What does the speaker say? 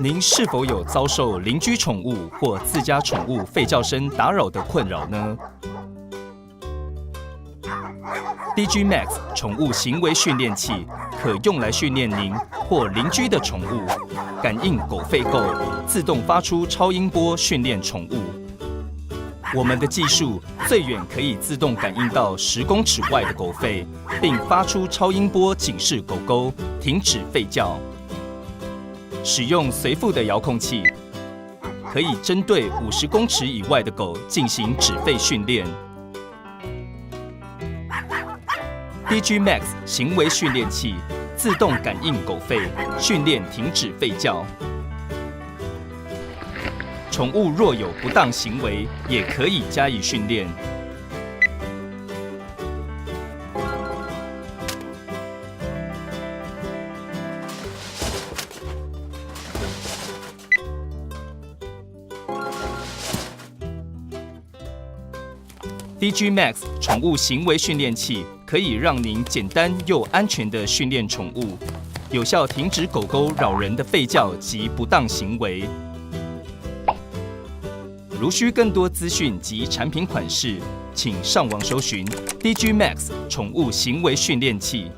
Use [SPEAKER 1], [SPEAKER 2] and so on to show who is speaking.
[SPEAKER 1] 您是否有遭受邻居宠物或自家宠物吠叫声打扰的困扰呢？DigiMax 宠物行为训练器可用来训练您或邻居的宠物，感应狗吠够，自动发出超音波训练宠物。我们的技术最远可以自动感应到10公尺外的狗吠，并发出超音波警示狗狗停止吠叫。使用随附的遥控器，可以针对50公尺以外的狗进行止吠训练。DigiMax 行为训练器自动感应狗吠，训练停止吠叫。宠物若有不当行为，也可以加以训练。DigiMax 宠物行为训练器可以让您简单又安全地训练宠物，有效停止狗狗扰人的吠叫及不当行为。如需更多资讯及产品款式，请上网搜寻 DigiMax 宠物行为训练器。